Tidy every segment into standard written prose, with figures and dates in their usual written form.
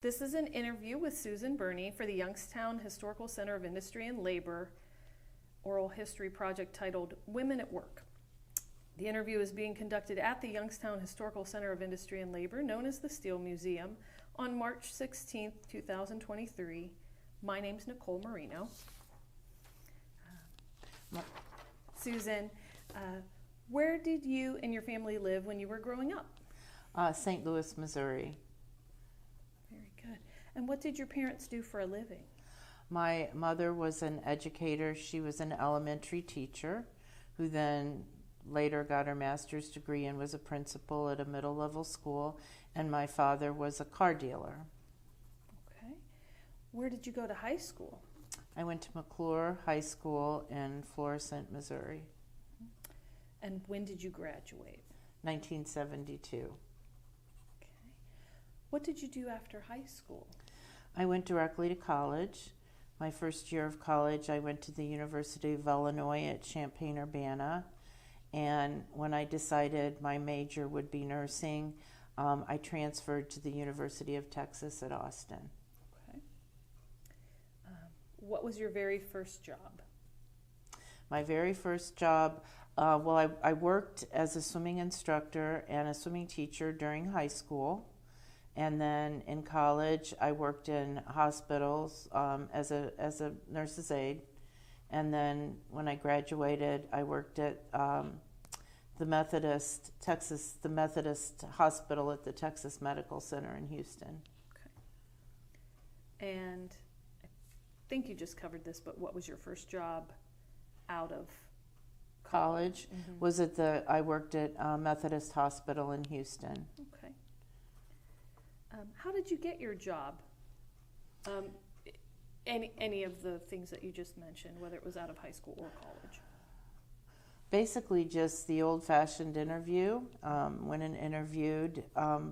This is an interview with Susan Berney for the Youngstown Historical Center of Industry and Labor oral history project titled Women at Work. The interview is being conducted at the Youngstown Historical Center of Industry and Labor, known as the Steel Museum, on March 16, 2023. My name's Nicole Marino. Susan, where did you and your family live when you were growing up? St. Louis, Missouri. Very good. And what did your parents do for a living? My mother was an educator. She was an elementary teacher who then later got her master's degree and was a principal at a middle-level school. And my father was a car dealer. Okay. Where did you go to high school? I went to McClure High School in Florissant, Missouri. And when did you graduate? 1972. Okay. What did you do after high school? I went directly to college. My first year of college, I went to the University of Illinois at Champaign-Urbana. And when I decided my major would be nursing, I transferred to the University of Texas at Austin. Okay. What was your very first job? My very first job, I worked as a swimming instructor and a swimming teacher during high school. And then in college, I worked in hospitals as a nurse's aide. And then when I graduated, I worked at the Methodist Hospital at the Texas Medical Center in Houston. Okay. And I think you just covered this, but what was your first job out of college? Mm-hmm. I worked at Methodist Hospital in Houston. Okay. How did you get your job? Any of the things that you just mentioned, whether it was out of high school or college? Basically just the old-fashioned interview, went and interviewed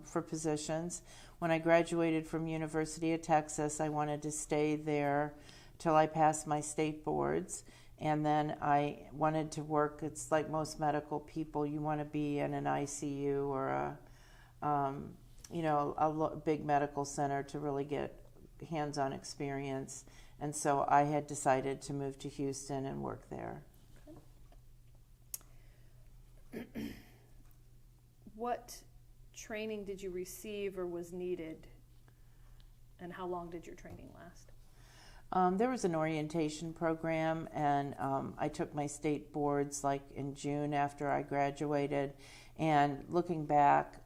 for positions. When I graduated from University of Texas, I wanted to stay there till I passed my state boards. And then I wanted to work, it's like most medical people, you want to be in an ICU or a big medical center to really get hands-on experience. And so I had decided to move to Houston and work there. Okay. What training did you receive or was needed, and how long did your training last? There was an orientation program, and I took my state boards like in June after I graduated. And looking back,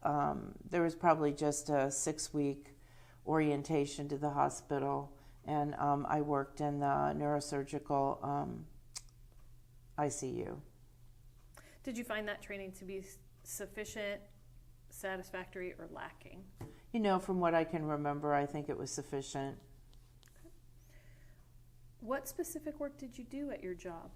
there was probably just a 6-week orientation to the hospital, and I worked in the neurosurgical ICU. Did you find that training to be sufficient, satisfactory, or lacking? From what I can remember, I think it was sufficient. Okay. What specific work did you do at your job?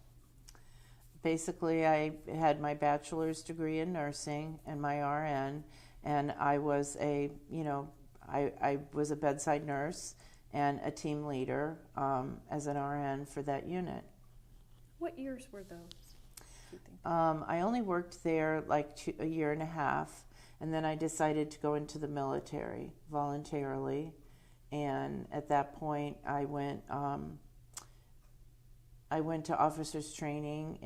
Basically, I had my bachelor's degree in nursing and my RN, and I was I was a bedside nurse and a team leader as an RN for that unit. What years were those? I only worked there like a year and a half, and then I decided to go into the military voluntarily. And at that point, I went to officers training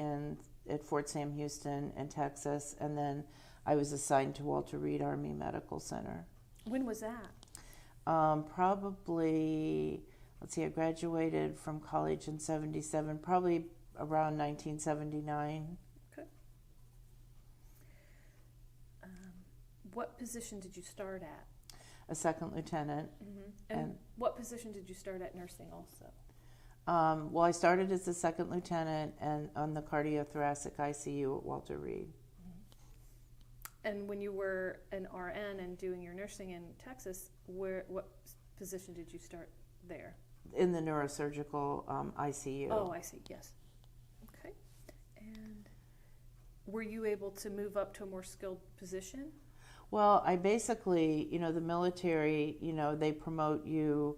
at Fort Sam Houston in Texas, and then I was assigned to Walter Reed Army Medical Center. When was that? Probably, I graduated from college in 77, probably around 1979. Okay. What position did you start at? A second lieutenant. Mm-hmm. And what position did you start at nursing also? I started as a second lieutenant and on the cardiothoracic ICU at Walter Reed. Mm-hmm. And when you were an RN and doing your nursing in Texas, what position did you start there? In the neurosurgical ICU. Oh, I see, yes. Okay. And were you able to move up to a more skilled position? Well, I basically, the military, they promote you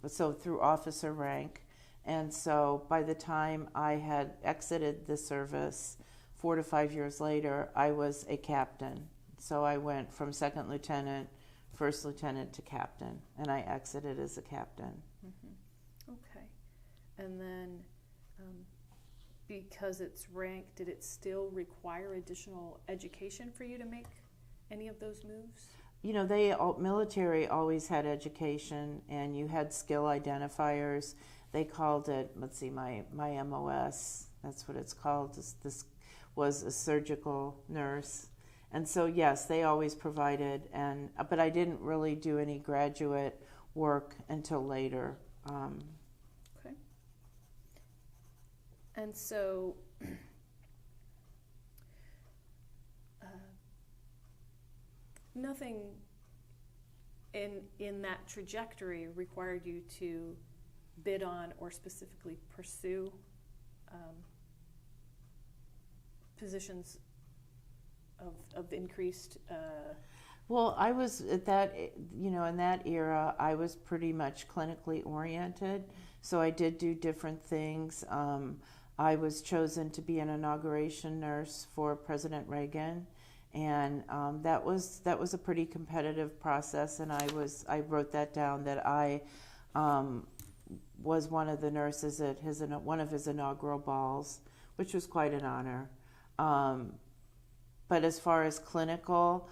so through officer rank. And so by the time I had exited the service, 4 to 5 years later, I was a captain. So I went from second lieutenant first lieutenant to captain, and I exited as a captain. Okay. And then because it's ranked, did it still require additional education for you to make any of those moves? You know, military always had education, and you had skill identifiers. They called it, let's see, my MOS, that's what it's called. This was a surgical nurse. And so, yes, they always provided, but I didn't really do any graduate work until later. Okay. And so, nothing in that trajectory required you to bid on or specifically pursue positions of increased. Well, I was at that, in that era, I was pretty much clinically oriented, so I did do different things. I was chosen to be an inauguration nurse for President Reagan, and that was a pretty competitive process. And I wrote that down, that I was one of the nurses at one of his inaugural balls, which was quite an honor. But as far as clinical,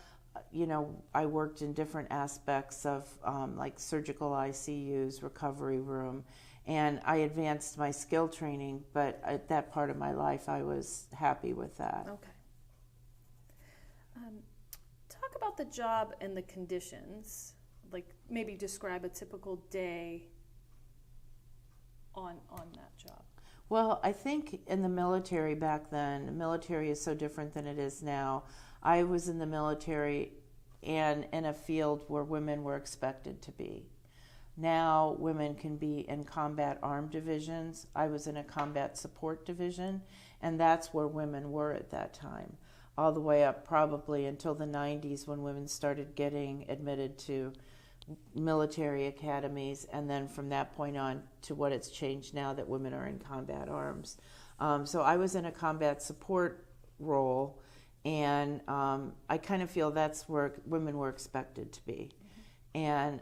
I worked in different aspects of like surgical ICUs, recovery room, and I advanced my skill training, but at that part of my life I was happy with that. Okay. Talk about the job and the conditions, like maybe describe a typical day on that job. Well, I think in the military back then, the military is so different than it is now. I was in the military and in a field where women were expected to be. Now women can be in combat armed divisions. I was in a combat support division, and that's where women were at that time, all the way up probably until the 90s, when women started getting admitted to military academies, and then from that point on to what it's changed now, that women are in combat arms. So I was in a combat support role, and I kind of feel that's where women were expected to be. And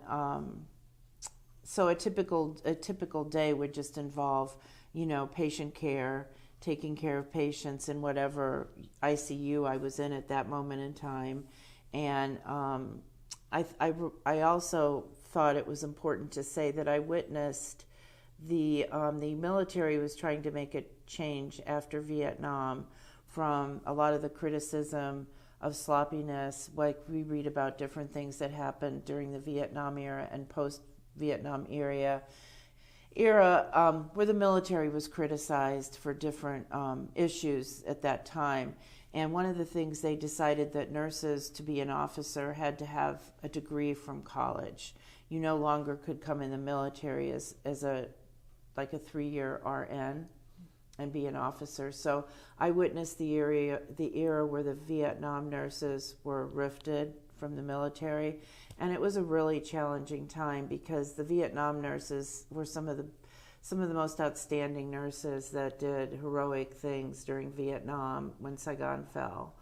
so a typical day would just involve, patient care, taking care of patients in whatever ICU I was in at that moment in time. And I also thought it was important to say that I witnessed the military was trying to make a change after Vietnam from a lot of the criticism of sloppiness, like we read about different things that happened during the Vietnam era and post-Vietnam era, where the military was criticized for different issues at that time. And one of the things they decided, that nurses, to be an officer, had to have a degree from college. You no longer could come in the military as a 3-year RN and be an officer. So I witnessed the era where the Vietnam nurses were rifted from the military, and it was a really challenging time, because the Vietnam nurses were some of the most outstanding nurses that did heroic things during Vietnam when Saigon fell.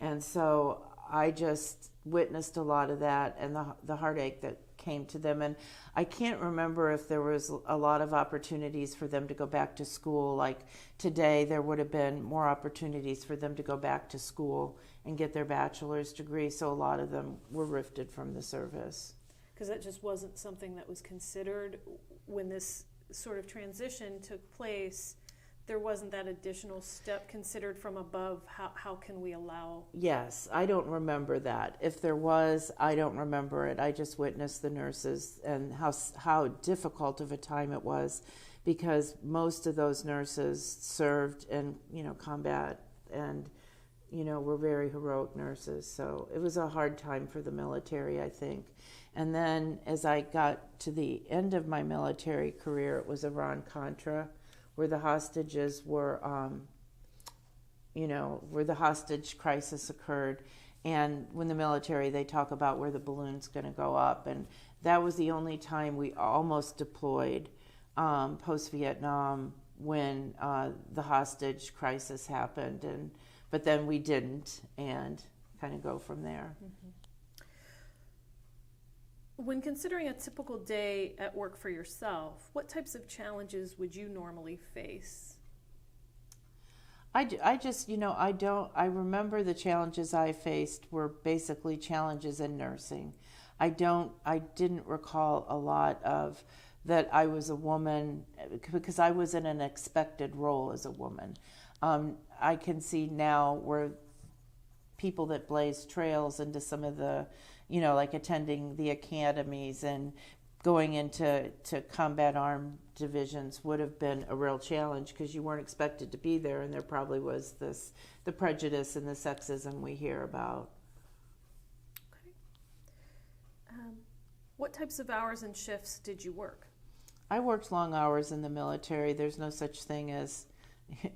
And so I just witnessed a lot of that, and the heartache that came to them. And I can't remember if there was a lot of opportunities for them to go back to school. Like today, there would have been more opportunities for them to go back to school and get their bachelor's degree. So a lot of them were rifted from the service. Because that just wasn't something that was considered when this sort of transition took place. There wasn't that additional step considered from above. How can we allow? Yes, I don't remember that. If there was, I don't remember it. I just witnessed the nurses and how difficult of a time it was, because most of those nurses served in combat and were very heroic nurses. So it was a hard time for the military, I think. And then as I got to the end of my military career, it was Iran-Contra, where the hostages were, where the hostage crisis occurred. And when the military, they talk about where the balloon's going to go up. And that was the only time we almost deployed post-Vietnam, when the hostage crisis happened. But then we didn't, and kind of go from there. Mm-hmm. When considering a typical day at work for yourself, what types of challenges would you normally face? I just, I remember the challenges I faced were basically challenges in nursing. I didn't recall a lot of that I was a woman because I was in an expected role as a woman. I can see now where people that blaze trails into some of the, like attending the academies and going into combat armed divisions would have been a real challenge because you weren't expected to be there, and there probably was the prejudice and the sexism we hear about. Okay. What types of hours and shifts did you work? I worked long hours in the military. There's no such thing as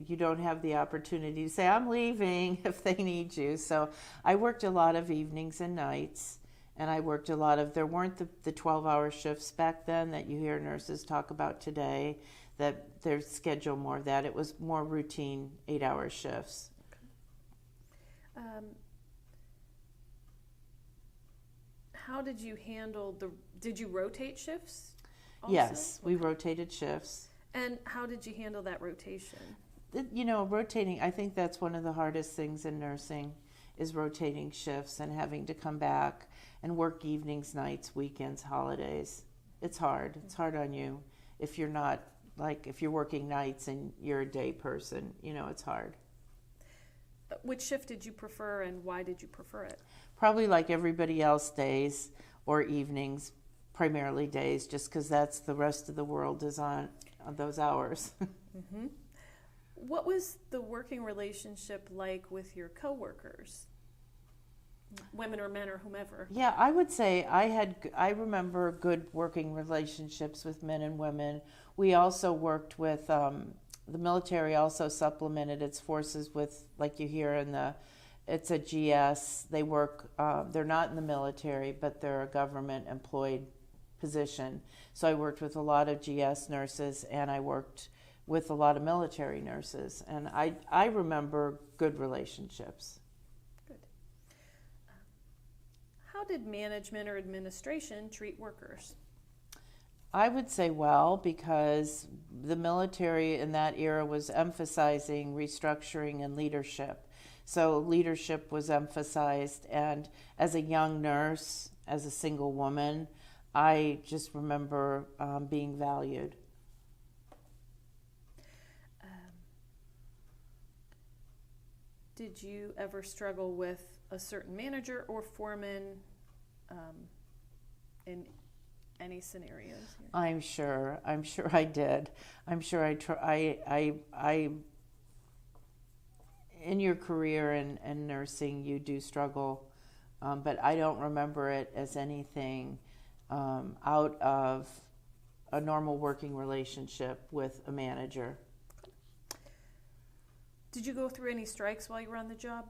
you don't have the opportunity to say, I'm leaving if they need you. So I worked a lot of evenings and nights, and I worked a lot of, there weren't the 12-hour shifts back then that you hear nurses talk about today, that their schedule more of that. It was more routine 8-hour shifts. Okay. How did you handle did you rotate shifts also? Yes, we Okay. rotated shifts. And how did you handle that rotation? Rotating, I think that's one of the hardest things in nursing is rotating shifts and having to come back and work evenings, nights, weekends, holidays. It's hard. It's hard on you if you're not, like, if you're working nights and you're a day person, it's hard. Which shift did you prefer, and why did you prefer it? Probably like everybody else, days or evenings, primarily days, just because that's the rest of the world is on those hours. Mm-hmm. What was the working relationship like with your coworkers, women or men or whomever? Yeah, I would say I remember good working relationships with men and women. We also worked with, the military also supplemented its forces with, like you hear it's a GS. They work, they're not in the military, but they're a government employed position. So I worked with a lot of GS nurses, and I worked with a lot of military nurses, and I remember good relationships. Good. How did management or administration treat workers? I would say well, because the military in that era was emphasizing restructuring and leadership. So leadership was emphasized, and as a young nurse, as a single woman, I just remember being valued. Did you ever struggle with a certain manager or foreman in any scenarios? I'm sure I did. I'm sure I in your career in nursing, you do struggle, but I don't remember it as anything out of a normal working relationship with a manager. Did you go through any strikes while you were on the job?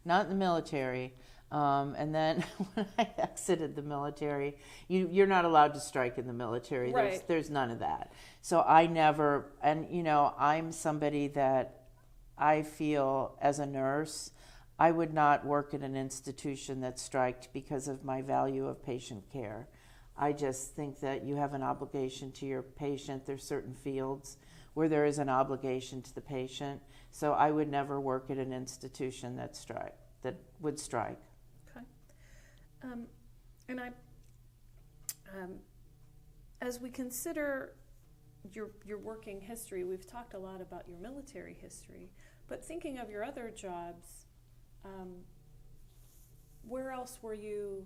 Not in the military. And then when I exited the military, you're not allowed to strike in the military. Right. There's none of that. So I never, and I'm somebody that I feel as a nurse, I would not work in an institution that striked because of my value of patient care. I just think that you have an obligation to your patient. There's certain fields where there is an obligation to the patient. So I would never work at an institution that would strike. Okay. And as we consider your working history, we've talked a lot about your military history, but thinking of your other jobs, where else were you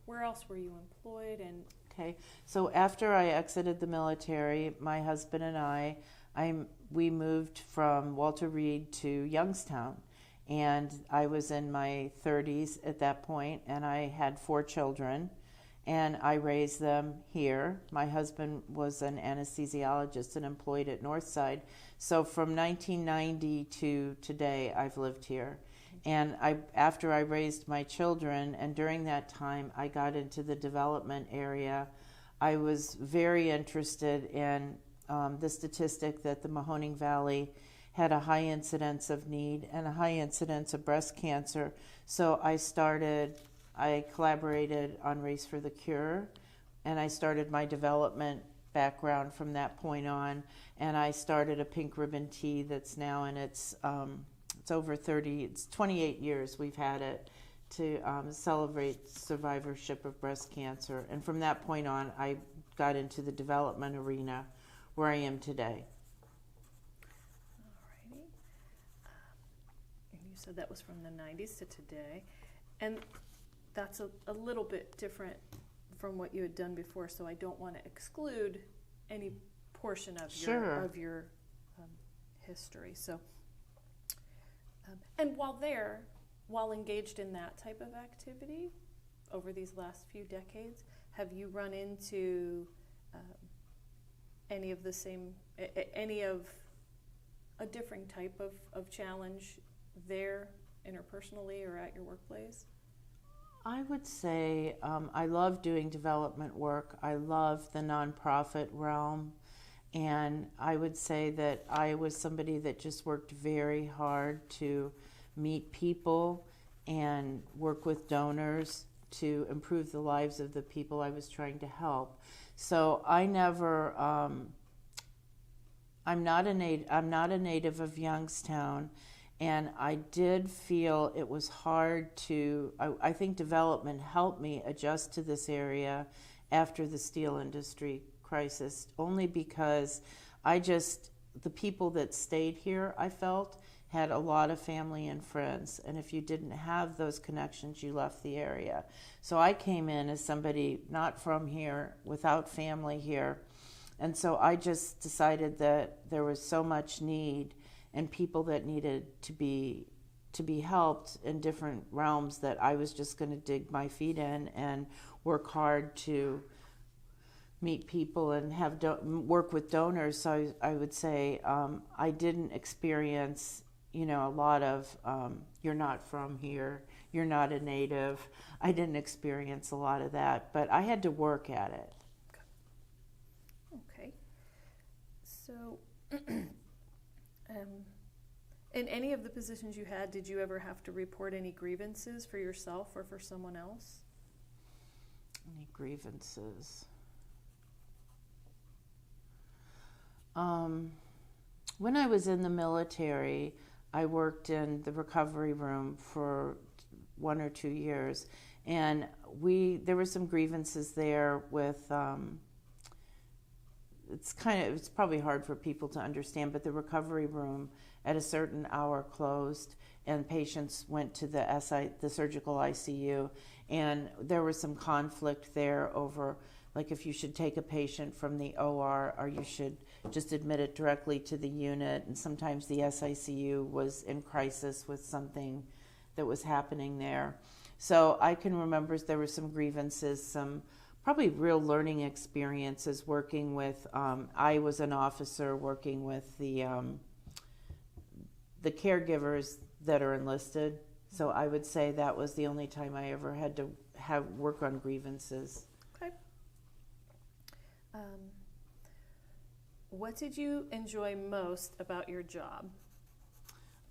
employed? And Okay, so after I exited the military, my husband and we moved from Walter Reed to Youngstown, and I was in my 30s at that point, and I had 4 children, and I raised them here. My husband was an anesthesiologist and employed at Northside, so from 1990 to today, I've lived here. And after I raised my children, and during that time, I got into the development area. I was very interested in the statistic that the Mahoning Valley had a high incidence of need and a high incidence of breast cancer. So I collaborated on Race for the Cure, and I started my development background from that point on. And I started a pink ribbon tea that's now in it's over 30, it's 28 years we've had it to celebrate survivorship of breast cancer. And from that point on, I got into the development arena where I am today. Alrighty. And you said that was from the 90s to today. And that's a little bit different from what you had done before, so I don't want to exclude any portion of Sure. your history. So, and while engaged in that type of activity over these last few decades, have you run into any of a different type of challenge there interpersonally or at your workplace? I would say I love doing development work. I love the nonprofit realm. And I would say that I was somebody that just worked very hard to meet people and work with donors to improve the lives of the people I was trying to help. So I never, I'm not a native of Youngstown, and I did feel it was hard to, I think development helped me adjust to this area after the steel industry crisis, only because the people that stayed here, I felt, had a lot of family and friends, and if you didn't have those connections, you left the area. So I came in as somebody not from here, without family here, and so I just decided that there was so much need and people that needed to be helped in different realms that I was just going to dig my feet in and work hard to meet people and work with donors. So I would say I didn't experience, a lot of you're not from here, you're not a native. I didn't experience a lot of that, but I had to work at it. Okay. So, in any of the positions you had, did you ever have to report any grievances for yourself or for someone else? Any grievances? When I was in the military, I worked in the recovery room for 1 or 2 years, and there were some grievances there with it's probably hard for people to understand, but the recovery room at a certain hour closed and patients went to the surgical ICU, and there was some conflict there over like if you should take a patient from the OR or you should just admit it directly to the unit. And sometimes the SICU was in crisis with something that was happening there. So I can remember there were some grievances, some probably real learning experiences working with, I was an officer working with the caregivers that are enlisted. So I would say that was the only time I ever had to work on grievances. Okay. What did you enjoy most about your job?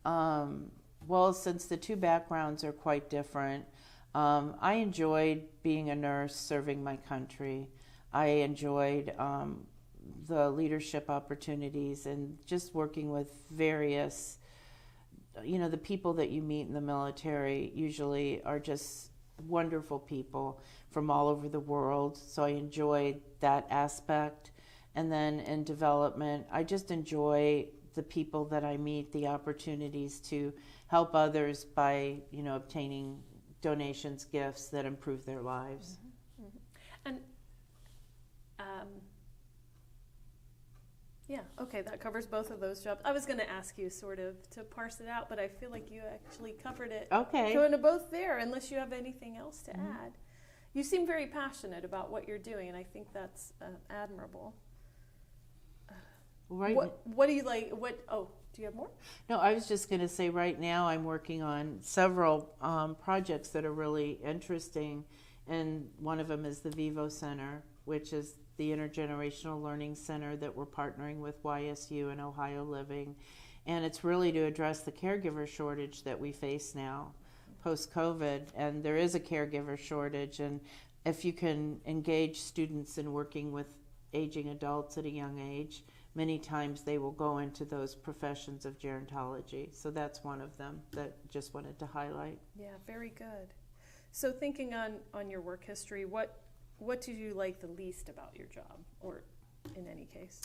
Well, since the two backgrounds are quite different, I enjoyed being a nurse serving my country. I enjoyed the leadership opportunities and just working with various, the people that you meet in the military usually are just wonderful people from all over the world. So I enjoyed that aspect. And then in development, I just enjoy the people that I meet, the opportunities to help others by, obtaining donations, gifts that improve their lives. Mm-hmm. Mm-hmm. And yeah, okay, that covers both of those jobs. I was going to ask you sort of to parse it out, but I feel like you actually covered it. Okay. Going to both there, unless you have anything else to add. You seem very passionate about what you're doing, and I think that's admirable. Right. What do you like? Do you have more? No, I was just going to say right now I'm working on several projects that are really interesting, and one of them is the Vivo Center, which is the Intergenerational Learning Center that we're partnering with YSU and Ohio Living, and it's really to address the caregiver shortage that we face now post-COVID, and there is a caregiver shortage, and if you can engage students in working with aging adults at a young age, many times they will go into those professions of gerontology. So that's one of them that just wanted to highlight. Yeah, very good. So thinking on your work history, what did you like the least about your job, or in any case?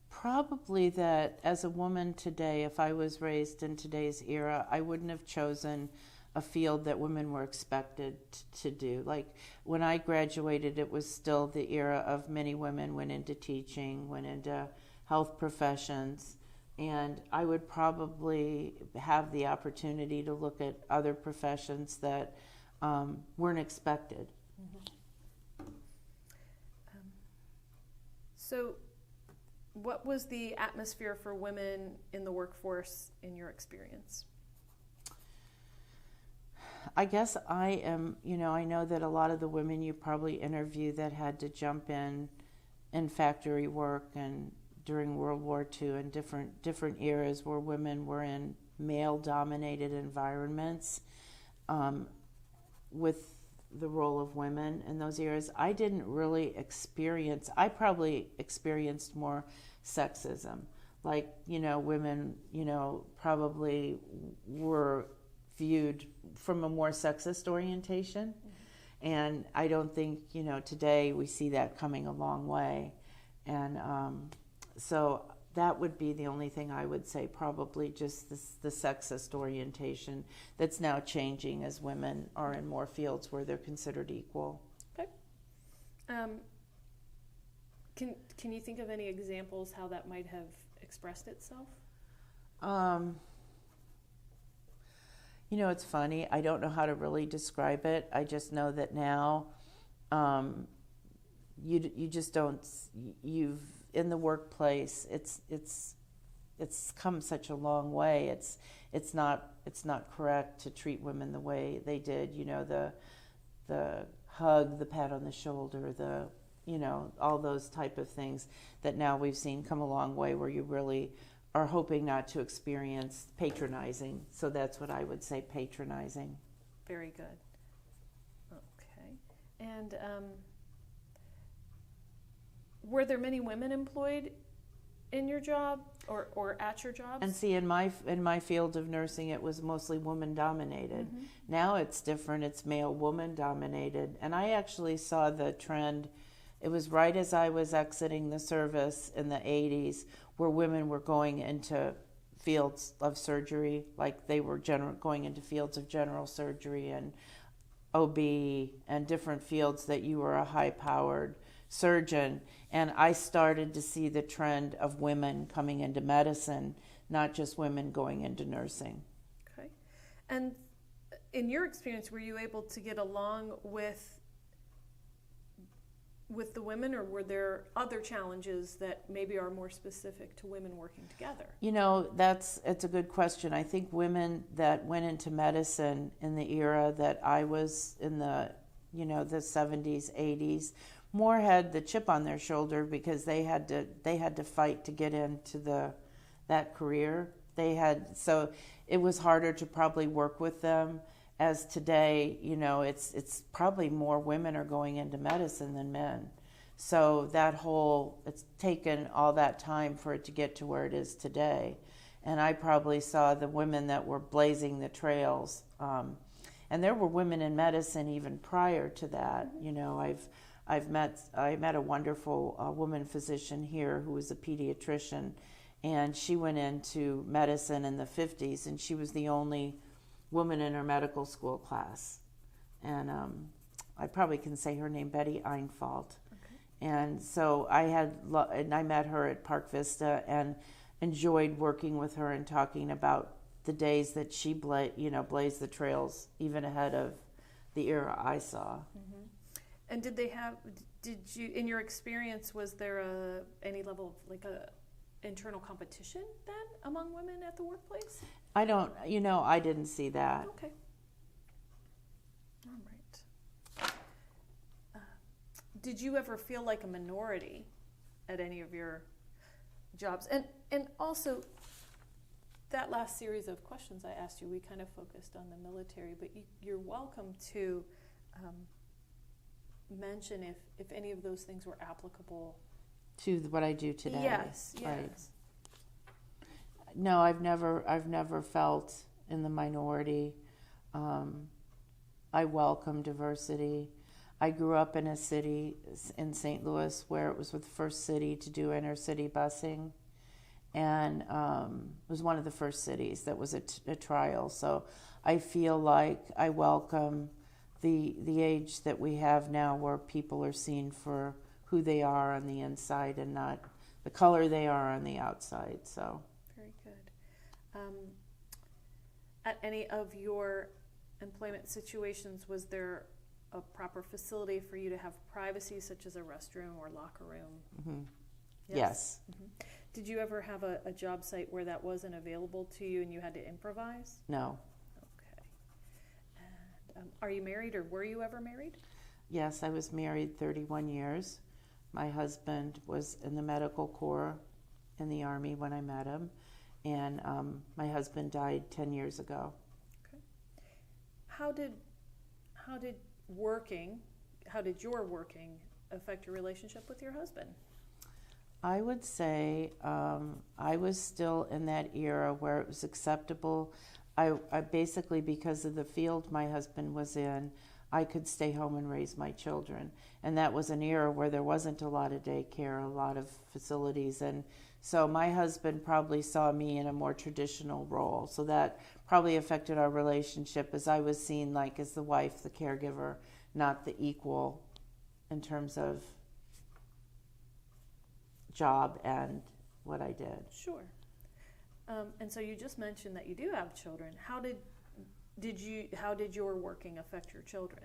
Probably that as a woman today, if I was raised in today's era, I wouldn't have chosen a field that women were expected to do. Like when I graduated, it was still the era of many women went into teaching, went into health professions, and I would probably have the opportunity to look at other professions that weren't expected. Mm-hmm. So what was the atmosphere for women in the workforce in your experience? I guess I am, I know that a lot of the women you probably interview that had to jump in factory work and during World War II and different eras where women were in male-dominated environments with the role of women in those eras. I didn't really I probably experienced more sexism. Like, women, probably were viewed from a more sexist orientation. Mm-hmm. And I don't think, today we see that coming a long way. And so that would be the only thing I would say, probably just the sexist orientation that's now changing as women are in more fields where they're considered equal. Okay. Can you think of any examples how that might have expressed itself? It's funny. I don't know how to really describe it. I just know that now you just don't, you've, in the workplace, it's come such a long way. It's not correct to treat women the way they did. The hug, the pat on the shoulder, all those type of things that now we've seen come a long way, where you really are hoping not to experience patronizing. So that's what I would say, patronizing. Very good. Okay. And were there many women employed in your job or at your jobs? And see, in my field of nursing, it was mostly woman dominated. Mm-hmm. Now it's different. It's male woman dominated. And I actually saw the trend. It was right as I was exiting the service in the 80s, where women were going into fields of surgery, like they were going into fields of general surgery and OB and different fields that you were a high-powered surgeon. And I started to see the trend of women coming into medicine, not just women going into nursing. Okay. And in your experience, were you able to get along with the women, or were there other challenges that maybe are more specific to women working together? It's a good question. I think women that went into medicine in the era that I was in, the 70s, 80s, more had the chip on their shoulder because they had to fight to get into that career. So it was harder to probably work with them. As today, it's probably more women are going into medicine than men. So it's taken all that time for it to get to where it is today. And I probably saw the women that were blazing the trails. And there were women in medicine even prior to that. I met a wonderful woman physician here who was a pediatrician, and she went into medicine in the 50s, and she was the only woman in her medical school class. And I probably can say her name, Betty Einfalt. Okay. And so I met her at Park Vista and enjoyed working with her and talking about the days that she blazed the trails even ahead of the era I saw. Mm-hmm. And did you, in your experience, was there any level of like a internal competition then among women at the workplace? I didn't see that. Okay. All right. Did you ever feel like a minority at any of your jobs? And also, that last series of questions I asked you, we kind of focused on the military, but you're welcome to mention if any of those things were applicable To what I do today. Yes, Right. yes. No, I've never felt in the minority. I welcome diversity. I grew up in a city in St. Louis where it was the first city to do inner city busing, and it was one of the first cities that was a trial. So I feel like I welcome the age that we have now, where people are seen for who they are on the inside and not the color they are on the outside. So Very good. At any of your employment situations, was there a proper facility for you to have privacy, such as a restroom or locker room? mm-hmm. Yes. Mm-hmm. Did you ever have a job site where that wasn't available to you and you had to improvise? No. Okay. And are you married, or were you ever married? Yes, I was married 31 years. My husband was in the medical corps in the Army when I met him, and my husband died 10 years ago. Okay. How did your working affect your relationship with your husband? I would say I was still in that era where it was acceptable. I basically, because of the field my husband was in, I could stay home and raise my children. And that was an era where there wasn't a lot of daycare, a lot of facilities. And so my husband probably saw me in a more traditional role. So that probably affected our relationship, as I was seen like as the wife, the caregiver, not the equal in terms of job and what I did. Sure. And so you just mentioned that you do have children. How did your working affect your children?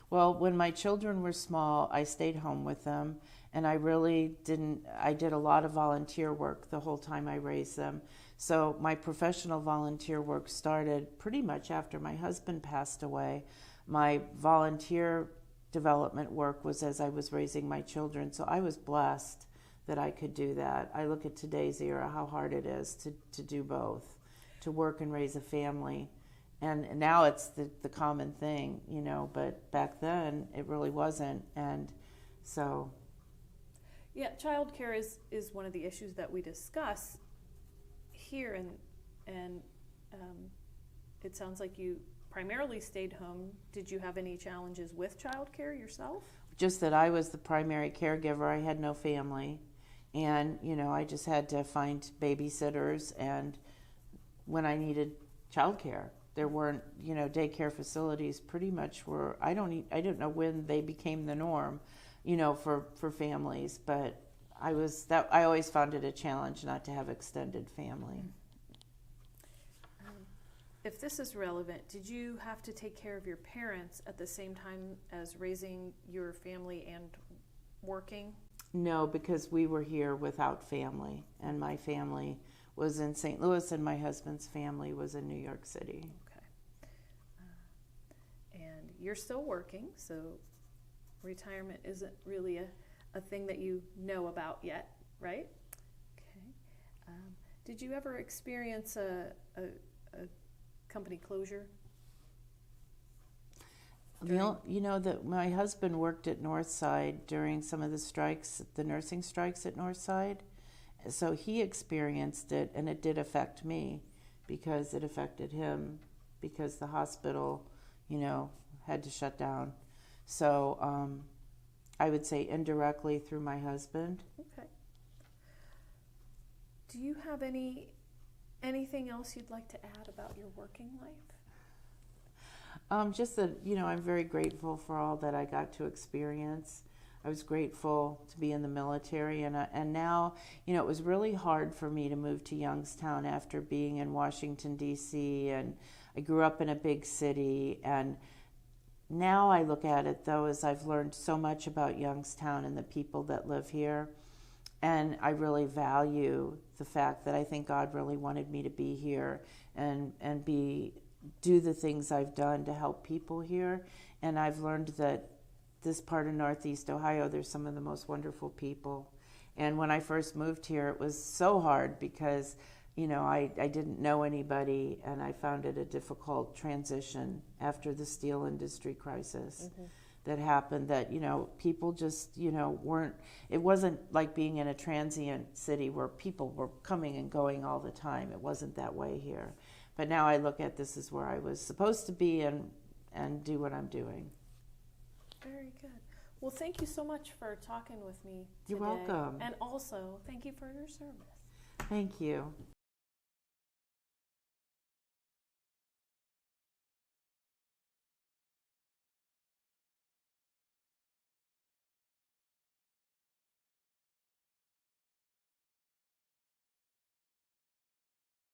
Well, when my children were small, I stayed home with them, and I did a lot of volunteer work the whole time I raised them. So my professional volunteer work started pretty much after my husband passed away. My volunteer development work was as I was raising my children, so I was blessed that I could do that. I look at today's era, how hard it is to do both, to work and raise a family. And now it's the common thing, but back then it really wasn't. And so. Yeah, childcare is one of the issues that we discuss here, and it sounds like you primarily stayed home. Did you have any challenges with childcare yourself? Just that I was the primary caregiver. I had no family. And, I just had to find babysitters, and when I needed childcare, there weren't, daycare facilities pretty much were, I don't know when they became the norm, for families, but I always found it a challenge not to have extended family. If this is relevant, did you have to take care of your parents at the same time as raising your family and working? No, because we were here without family, and my family was in St. Louis, and my husband's family was in New York City. Okay. And you're still working, so retirement isn't really a thing that you know about yet, right? Okay. Did you ever experience a company closure? That my husband worked at Northside during some of the strikes, the nursing strikes at Northside. So he experienced it, and it did affect me because it affected him because the hospital, had to shut down. So I would say indirectly through my husband. Okay. Do you have anything else you'd like to add about your working life? Just that, I'm very grateful for all that I got to experience. I was grateful to be in the military, and now, it was really hard for me to move to Youngstown after being in Washington, D.C., and I grew up in a big city, and now I look at it, though, as I've learned so much about Youngstown and the people that live here, and I really value the fact that I think God really wanted me to be here and do the things I've done to help people here. And I've learned that this part of Northeast Ohio, there's some of the most wonderful people. And when I first moved here, it was so hard because, I didn't know anybody, and I found it a difficult transition after the steel industry crisis. Mm-hmm. that happened that, you know, people just, you know, weren't, it wasn't like being in a transient city where people were coming and going all the time. It wasn't that way here. But now I look at this as where I was supposed to be and do what I'm doing. Very good. Well, thank you so much for talking with me today. You're welcome. And also, thank you for your service. Thank you.